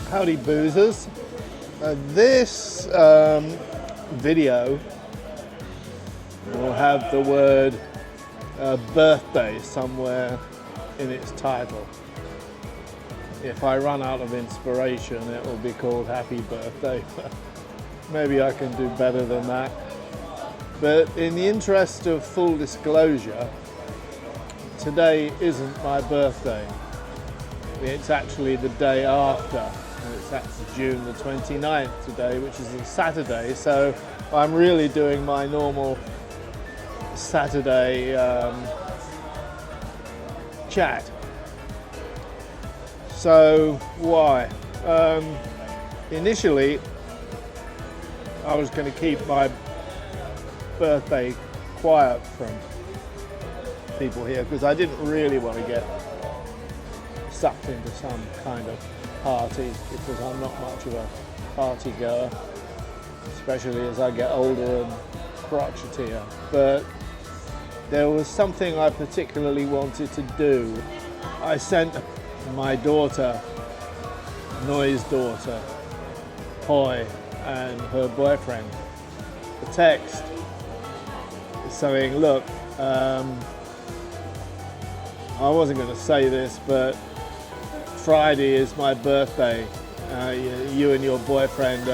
Howdy boozers. This video will have the word birthday somewhere in its title. If I run out of inspiration, it will be called Happy Birthday. Maybe I can do better than that. But in the interest of full disclosure, today isn't my birthday. It's actually the day after. That's June the 29th today, which is a Saturday, so I'm really doing my normal Saturday chat. So why? Initially, I was going to keep my birthday quiet from people here because I didn't really want to get sucked into some kind of party because I'm not much of a party goer, especially as I get older and crotchetier. But there was something I particularly wanted to do. I sent my daughter, Noi's daughter, Poi, and her boyfriend a text saying, look, I wasn't going to say this, but Friday is my birthday. You and your boyfriend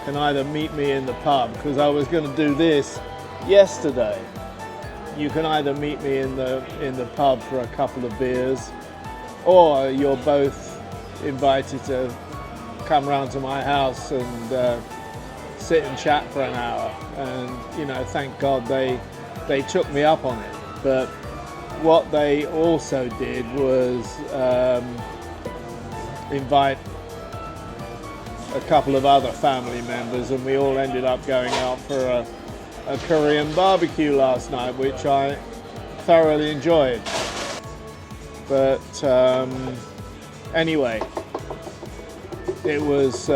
can either meet me in the pub, because I was going to do this yesterday. You can either meet me in the pub for a couple of beers, or you're both invited to come round to my house and sit and chat for an hour. And you know, thank God they took me up on it. But what they also did was invite a couple of other family members, and we all ended up going out for a Korean barbecue last night, which I thoroughly enjoyed. But anyway, it was,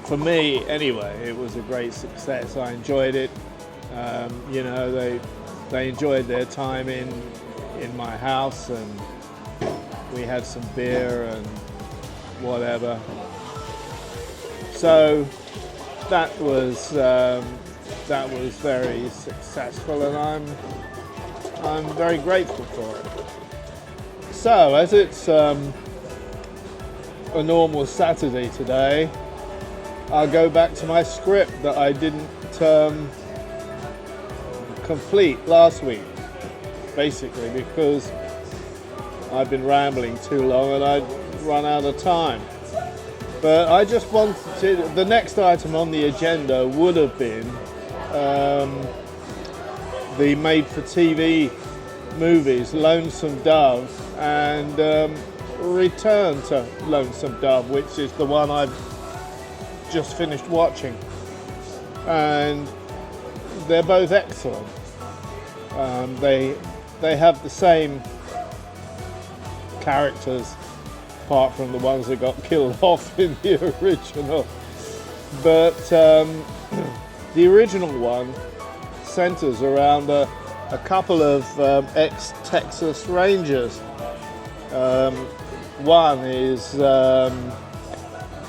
for me anyway, it was a great success. I enjoyed it. You know, they enjoyed their time in my house, and we had some beer and whatever. So that was very successful, and I'm very grateful for it. So as it's a normal Saturday today, I'll go back to my script that I didn't complete last week, basically because I've been rambling too long and I'd run out of time. But I just wanted to, the next item on the agenda would have been the made-for-TV movies Lonesome Dove and Return to Lonesome Dove, which is the one I've just finished watching. And they're both excellent. They have the same characters, apart from the ones that got killed off in the original. But the original one centers around a couple of ex-Texas Rangers. One is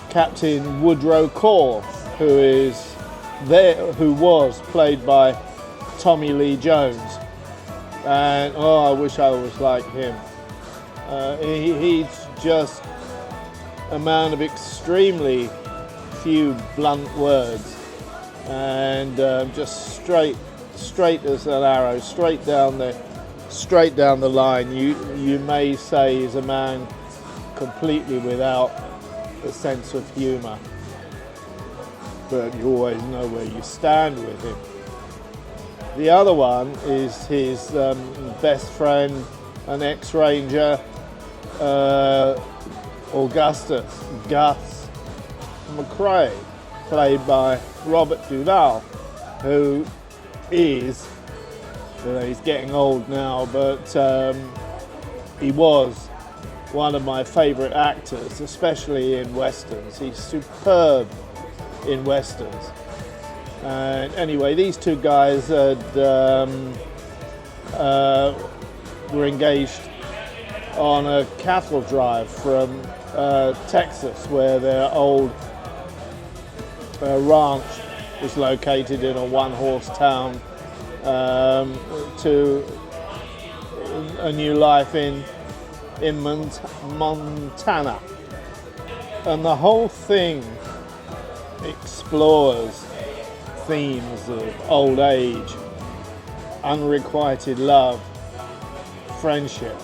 Captain Woodrow Core, who was played by Tommy Lee Jones, and I wish I was like him. He's just a man of extremely few blunt words, and just straight as an arrow, straight down the line. You may say he's a man completely without a sense of humour, but you always know where you stand with him. The other one is his best friend, an ex-Ranger, Augustus Gus McCrae, played by Robert Duvall, who is, he's getting old now, but he was one of my favourite actors, especially in westerns. He's superb in westerns. And anyway, these two guys were engaged on a cattle drive from Texas, where their old ranch was located in a one-horse town, to a new life in Montana. And the whole thing explores themes of old age, unrequited love, friendship,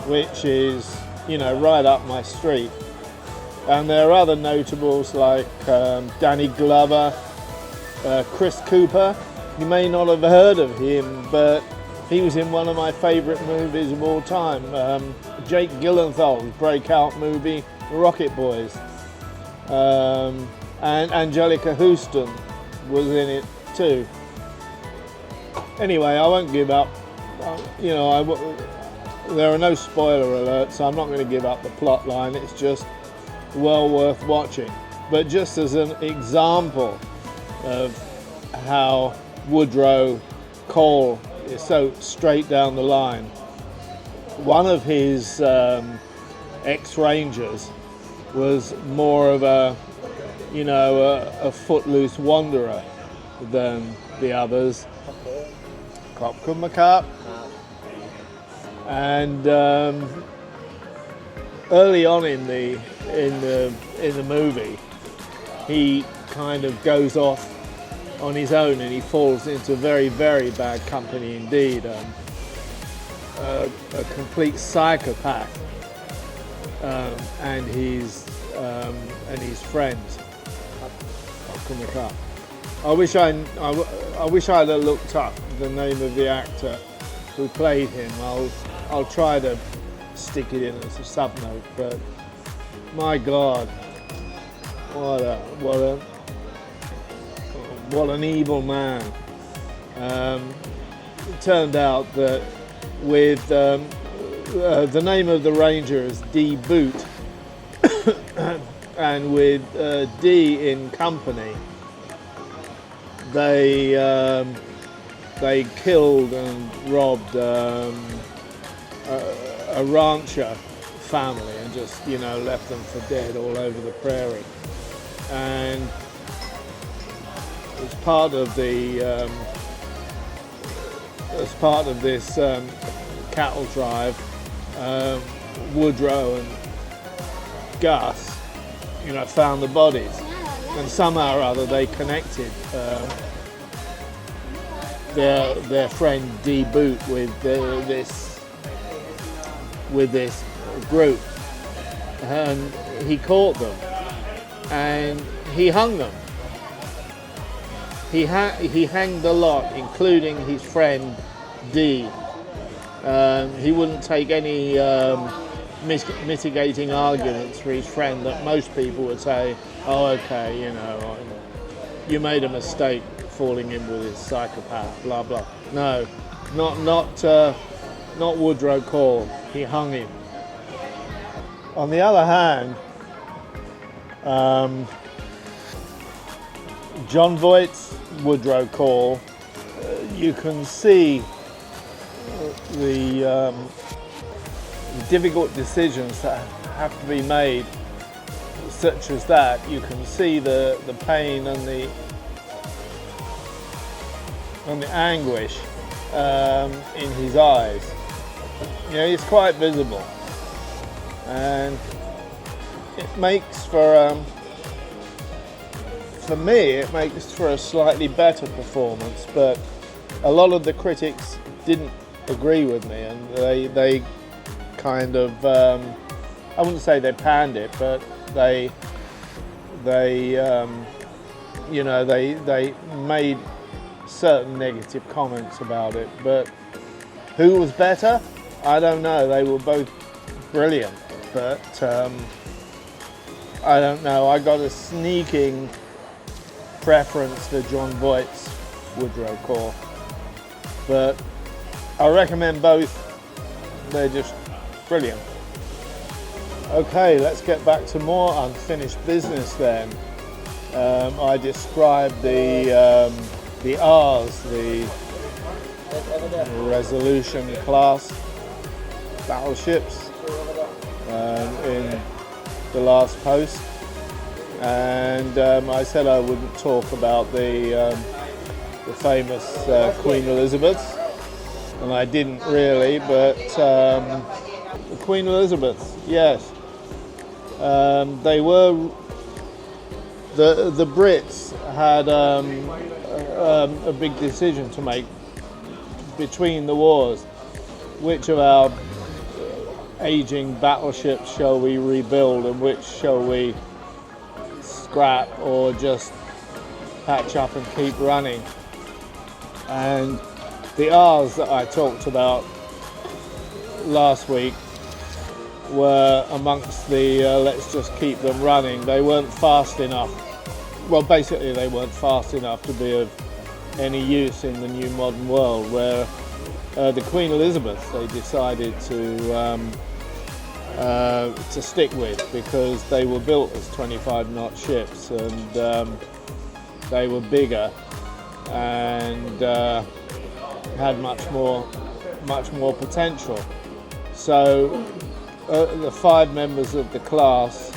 which is, right up my street. And there are other notables like Danny Glover, Chris Cooper. You may not have heard of him, but he was in one of my favourite movies of all time, Jake Gyllenhaal's breakout movie, Rocket Boys. And Angelica Houston was in it too. Anyway, I won't give up. There are no spoiler alerts, so I'm not going to give up the plot line. It's just well worth watching. But just as an example of how Woodrow Cole is so straight down the line, one of his ex-Rangers was more of a footloose wanderer than the others. Cop McCup. And early on in the movie, he kind of goes off on his own, and he falls into very, very bad company indeed. A complete psychopath, and his friends. I wish I'd have looked up the name of the actor who played him. I'll try to stick it in as a sub-note, but my God, what an evil man. It turned out that with the name of the Ranger is D. Boot, and with D in company, they killed and robbed a rancher family and just left them for dead all over the prairie. And as part of this cattle drive, Woodrow and Gus found the bodies, and somehow or other they connected their friend D. Boot with this group, and he caught them and he hung them. He hanged the lot, including his friend D. He wouldn't take any mitigating arguments for his friend that most people would say, oh, okay, you made a mistake falling in with his psychopath, blah blah. No, not Woodrow Cole. He hung him. On the other hand, John Voight's Woodrow Cole, you can see the difficult decisions that have to be made, such as that. You can see the pain and the anguish in his eyes. It's quite visible, and it makes for me, it makes for a slightly better performance. But a lot of the critics didn't agree with me, and they kind of, I wouldn't say they panned it, but they made certain negative comments about it. But who was better? I don't know. They were both brilliant, but I don't know. I got a sneaking preference for John Voight's Woodrow Cole, but I recommend both. They're just brilliant. Okay, let's get back to more unfinished business then. I described the R's, the resolution class, battleships in the last post, and I said I wouldn't talk about the famous Queen Elizabeth, and I didn't really, but the Queen Elizabeth, yes, they were. The Brits had a big decision to make between the wars. Which of our aging battleships shall we rebuild, and which shall we scrap or just patch up and keep running? And the R's that I talked about last week were amongst the let's just keep them running. They weren't fast enough. Well, basically they weren't fast enough to be of any use in the new modern world, where the Queen Elizabeth they decided to stick with, because they were built as 25-knot ships, and they were bigger and had much more potential. So the 5 members of the class,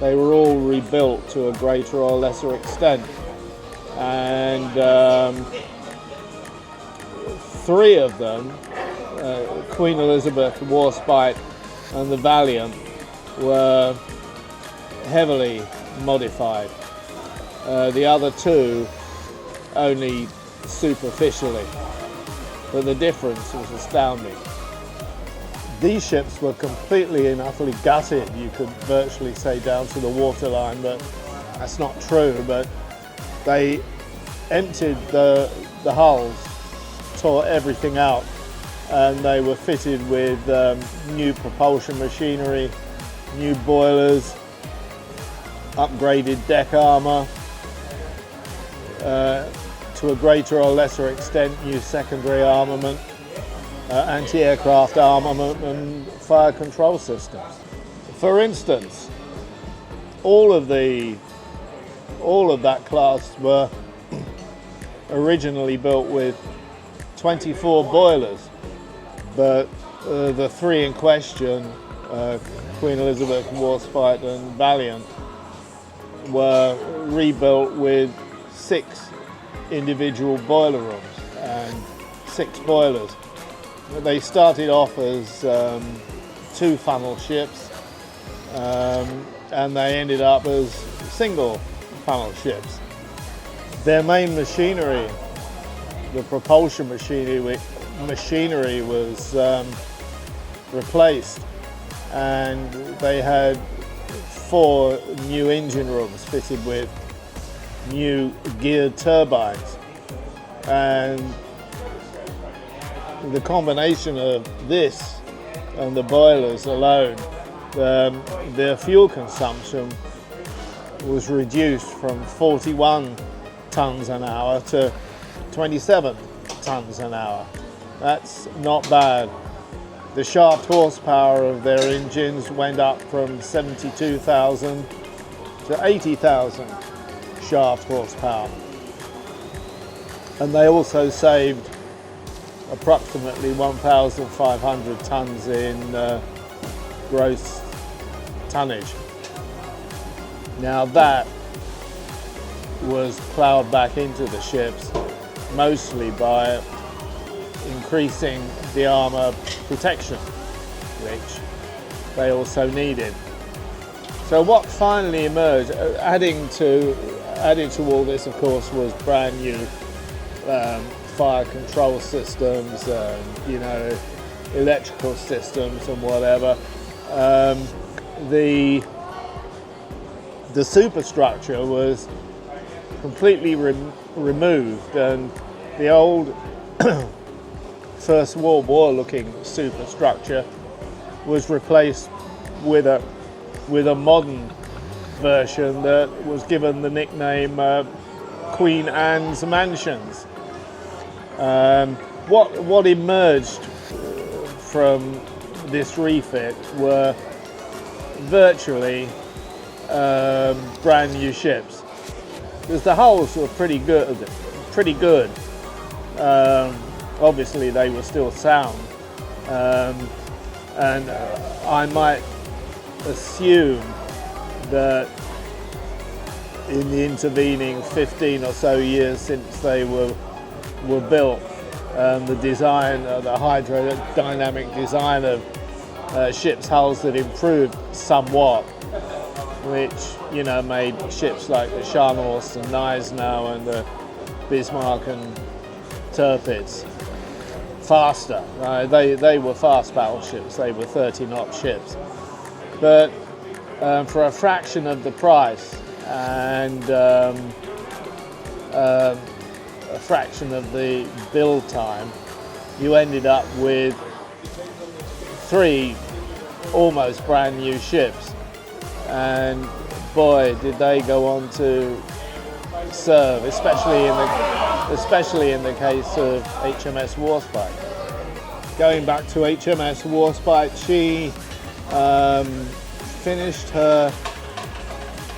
they were all rebuilt to a greater or lesser extent, and 3 of them, Queen Elizabeth, Warspite and the Valiant, were heavily modified. The other 2 only superficially, but the difference was astounding. These ships were completely and utterly gutted, you could virtually say down to the waterline, but that's not true. But they emptied the hulls, tore everything out, and they were fitted with new propulsion machinery, new boilers, upgraded deck armour, to a greater or lesser extent new secondary armament, anti-aircraft armament and fire control systems. For instance, all of that class were originally built with 24 boilers, but the 3 in question, Queen Elizabeth, Warspite and Valiant, were rebuilt with 6 individual boiler rooms and 6 boilers. They started off as 2 funnel ships, and they ended up as single funnel ships. Their main machinery, the propulsion machinery was replaced, and they had 4 new engine rooms fitted with new geared turbines, and the combination of this and the boilers alone, their fuel consumption was reduced from 41 tons an hour to 27 tons an hour. That's not bad. The shaft horsepower of their engines went up from 72,000 to 80,000 shaft horsepower. And they also saved approximately 1,500 tons in gross tonnage. Now that was ploughed back into the ships, mostly by increasing the armour protection, which they also needed. So what finally emerged, adding to all this, of course, was brand new fire control systems, electrical systems and whatever. The superstructure was completely removed, and the old First World War looking superstructure was replaced with a modern version that was given the nickname Queen Anne's Mansions. What emerged from this refit were virtually brand new ships, because the hulls were pretty good. Obviously they were still sound, and I might assume that in the intervening 15 or so years since they were built, the design, the hydrodynamic design of ships' hulls had improved somewhat, which made ships like the Scharnhorst and Gneisenau and the Bismarck and Tirpitz faster. They were fast battleships. They were 30-knot ships, but for a fraction of the price and a fraction of the build time, you ended up with 3 almost brand new ships, and boy did they go on to serve, especially in the case of HMS Warspite. Going back to HMS Warspite, she finished her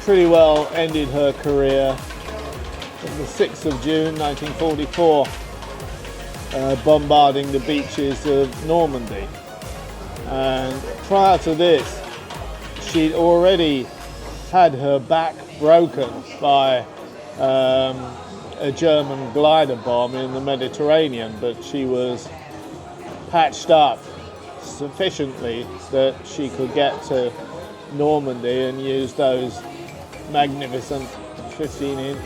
pretty well, ended her career on the 6th of June 1944, bombarding the beaches of Normandy. And prior to this, she'd already had her back broken by a German glider bomb in the Mediterranean, but she was patched up sufficiently that she could get to Normandy and use those magnificent 15-inch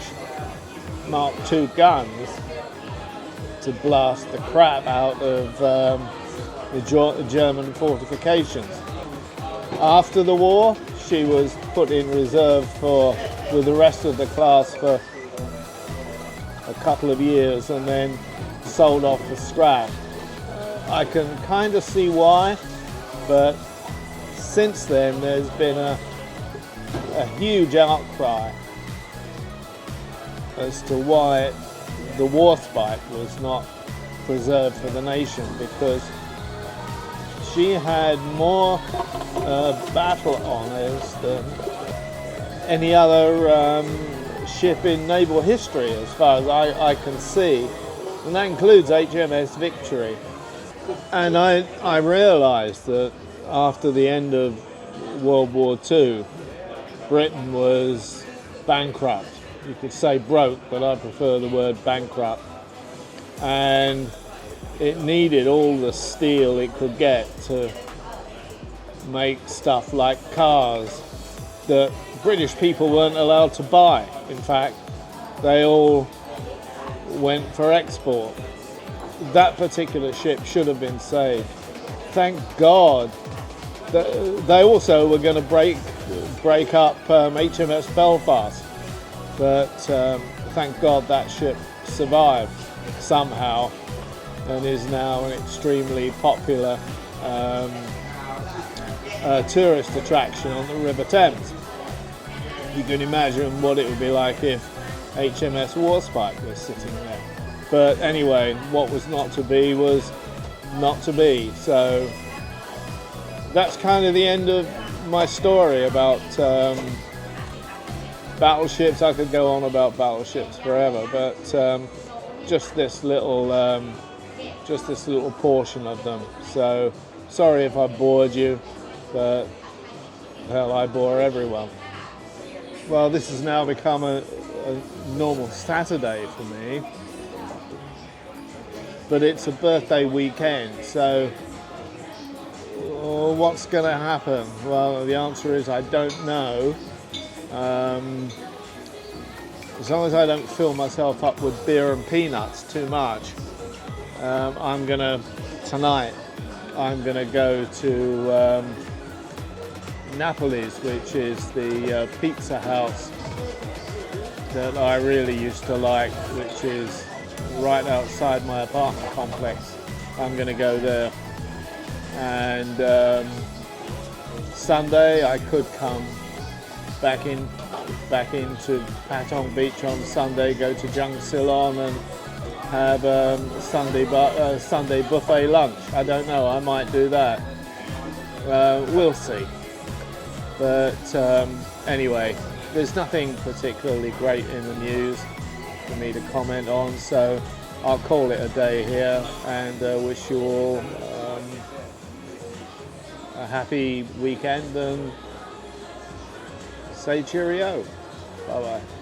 Mark II guns to blast the crap out of the German fortifications. After the war, she was put in reserve with the rest of the class for a couple of years and then sold off for scrap. I can kind of see why, but since then there's been a huge outcry as to why the Warspite was not preserved for the nation, because she had more battle honours than any other ship in naval history, as far as I can see, and that includes HMS Victory. And I realised that after the end of World War II, Britain was bankrupt. You could say broke, but I prefer the word bankrupt. And it needed all the steel it could get to make stuff like cars that British people weren't allowed to buy. In fact, they all went for export. That particular ship should have been saved. Thank God. They also were going to break up HMS Belfast, but thank God that ship survived somehow and is now an extremely popular tourist attraction on the River Thames. You can imagine what it would be like if HMS Warspite was sitting there. But anyway, what was not to be was not to be. So that's kind of the end of my story about battleships. I could go on about battleships forever, but just this little portion of them. So sorry if I bored you, but hell, I bore everyone. Well, this has now become a normal Saturday for me, but it's a birthday weekend, so what's going to happen? Well, the answer is I don't know. As long as I don't fill myself up with beer and peanuts too much, tonight I'm going to go to Napoli's, which is the pizza house that I really used to like, which is right outside my apartment complex. I'm going to go there, and Sunday I could come back into Patong Beach on Sunday, go to Jung Silon and have Sunday buffet lunch. I don't know, I might do that. We'll see. But anyway, there's nothing particularly great in the news for me to comment on, so I'll call it a day here and wish you all happy weekend and say cheerio. Bye bye.